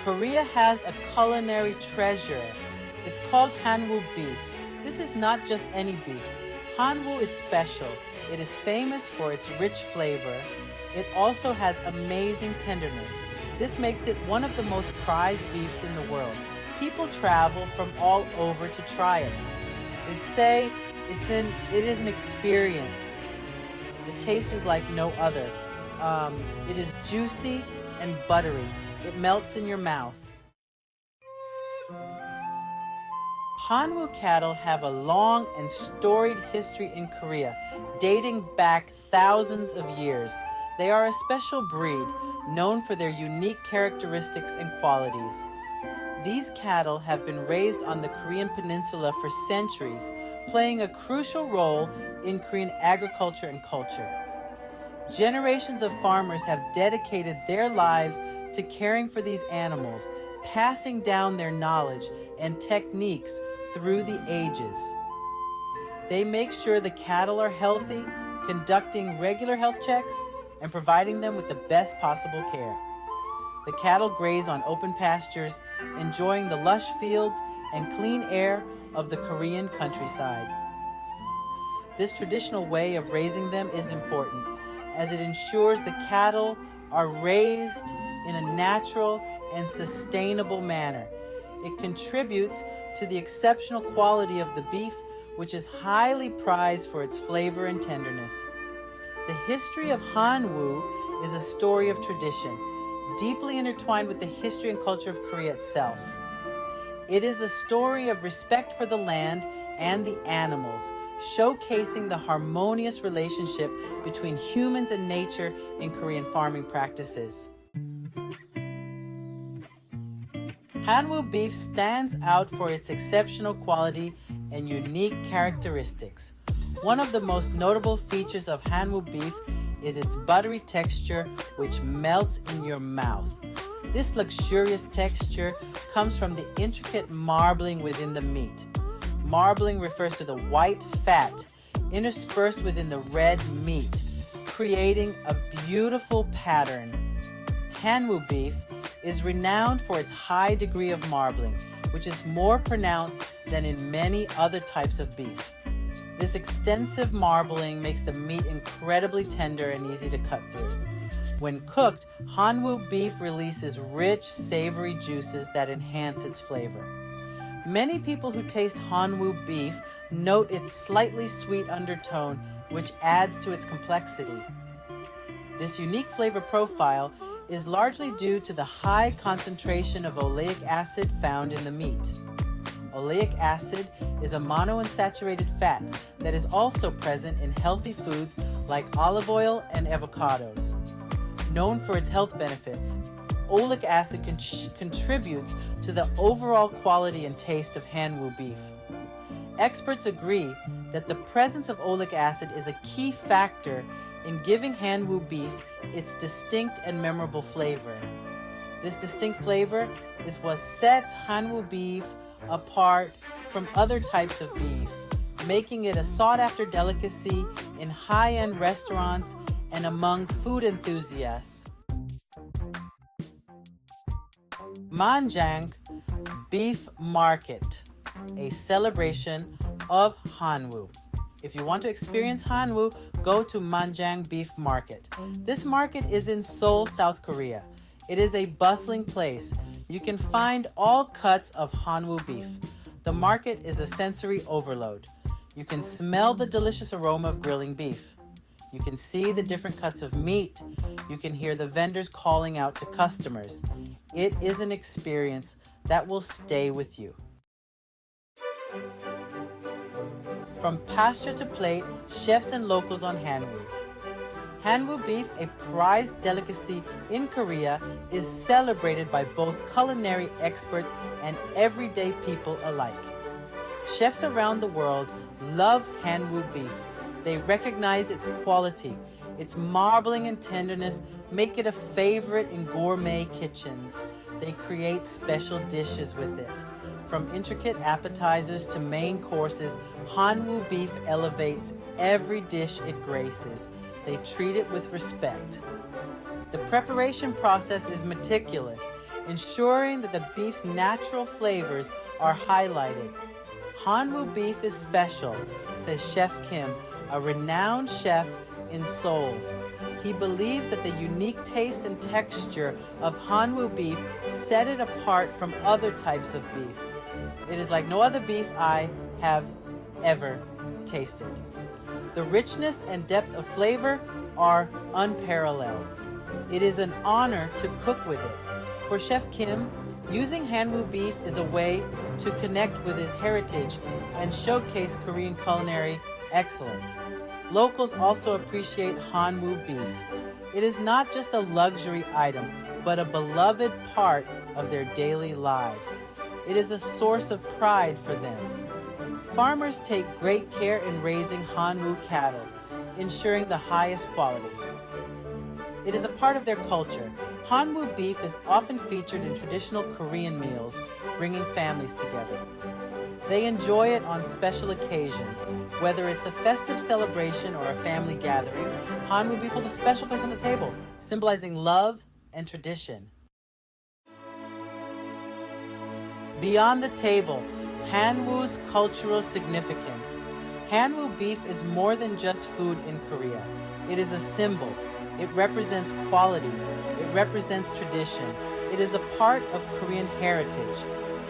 Korea has a culinary treasure. It's called Hanwoo Beef. This is not just any beef. Hanwoo is special. It is famous for its rich flavor. It also has amazing tenderness. This makes it one of the most prized beefs in the world. People travel from all over to try it. They say it is an experience. The taste is like no other. It is juicy and buttery. It melts in your mouth. Hanwoo cattle have a long and storied history in Korea, dating back thousands of years. They are a special breed, known for their unique characteristics and qualities. These cattle have been raised on the Korean peninsula for centuries, playing a crucial role in Korean agriculture and culture. Generations of farmers have dedicated their lives to caring for these animals, passing down their knowledge and techniques through the ages. They make sure the cattle are healthy, conducting regular health checks, and providing them with the best possible care. The cattle graze on open pastures, enjoying the lush fields and clean air of the Korean countryside. This traditional way of raising them is important, as it ensures the cattle are raised in a natural and sustainable manner. It contributes to the exceptional quality of the beef, which is highly prized for its flavor and tenderness. The history of Hanwoo is a story of tradition, deeply intertwined with the history and culture of Korea itself. It is a story of respect for the land and the animals, showcasing the harmonious relationship between humans and nature in Korean farming practices. Hanwoo beef stands out for its exceptional quality and unique characteristics. One of the most notable features of Hanwoo beef is its buttery texture, which melts in your mouth. This luxurious texture comes from the intricate marbling within the meat. Marbling refers to the white fat interspersed within the red meat, creating a beautiful pattern. Hanwoo beef is renowned for its high degree of marbling, which is more pronounced than in many other types of beef. This extensive marbling makes the meat incredibly tender and easy to cut through. When cooked, Hanwoo beef releases rich, savory juices that enhance its flavor. Many people who taste Hanwoo beef note its slightly sweet undertone, which adds to its complexity. This unique flavor profile is largely due to the high concentration of oleic acid found in the meat. Oleic acid is a monounsaturated fat that is also present in healthy foods like olive oil and avocados. Known for its health benefits, oleic acid contributes to the overall quality and taste of Hanwoo beef. Experts agree that the presence of oleic acid is a key factor in giving Hanwoo beef its distinct and memorable flavor. This distinct flavor is what sets Hanwoo beef apart from other types of beef, making it a sought-after delicacy in high-end restaurants and among food enthusiasts. Manjang Beef Market, a celebration of Hanwoo. If you want to experience Hanwoo, go to Manjang Beef Market. This market is in Seoul, South Korea. It is a bustling place. You can find all cuts of Hanwoo beef. The market is a sensory overload. You can smell the delicious aroma of grilling beef. You can see the different cuts of meat. You can hear the vendors calling out to customers. It is an experience that will stay with you. From pasture to plate, chefs and locals on Hanwoo. Hanwoo beef, a prized delicacy in Korea, is celebrated by both culinary experts and everyday people alike. Chefs around the world love Hanwoo beef. They recognize its quality. Its marbling and tenderness make it a favorite in gourmet kitchens. They create special dishes with it. From intricate appetizers to main courses, Hanwoo beef elevates every dish it graces. They treat it with respect. The preparation process is meticulous, ensuring that the beef's natural flavors are highlighted. Hanwoo beef is special, says Chef Kim, a renowned chef in Seoul. He believes that the unique taste and texture of Hanwoo beef set it apart from other types of beef. It is like no other beef I have ever tasted. The richness and depth of flavor are unparalleled. It is an honor to cook with it. For Chef Kim, using Hanwoo beef is a way to connect with his heritage and showcase Korean culinary excellence. Locals also appreciate Hanwoo beef. It is not just a luxury item, but a beloved part of their daily lives. It is a source of pride for them. Farmers take great care in raising Hanwoo cattle, ensuring the highest quality. It is a part of their culture. Hanwoo beef is often featured in traditional Korean meals, bringing families together. They enjoy it on special occasions. Whether it's a festive celebration or a family gathering, Hanwoo beef holds a special place on the table, symbolizing love and tradition. Beyond the table, Hanwoo's cultural significance. Hanwoo beef is more than just food in Korea. It is a symbol. It represents quality. It represents tradition. It is a part of Korean heritage.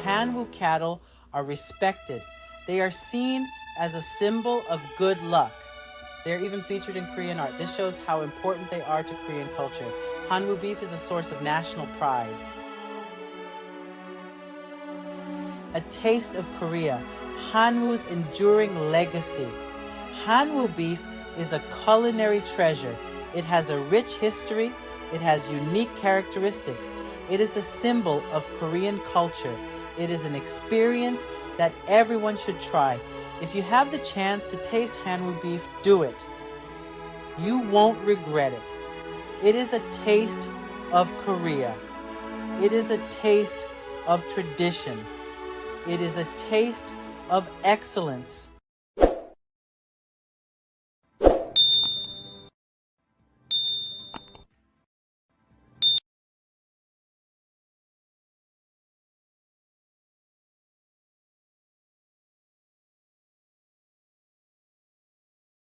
Hanwoo cattle are respected. They are seen as a symbol of good luck. They are even featured in Korean art. This shows how important they are to Korean culture. Hanwoo beef is a source of national pride. A taste of Korea, Hanwoo's enduring legacy. Hanwoo beef is a culinary treasure. It has a rich history. It has unique characteristics. It is a symbol of Korean culture. It is an experience that everyone should try. If you have the chance to taste Hanwoo beef, do it. You won't regret it. It is a taste of Korea. It is a taste of tradition. It is a taste of excellence.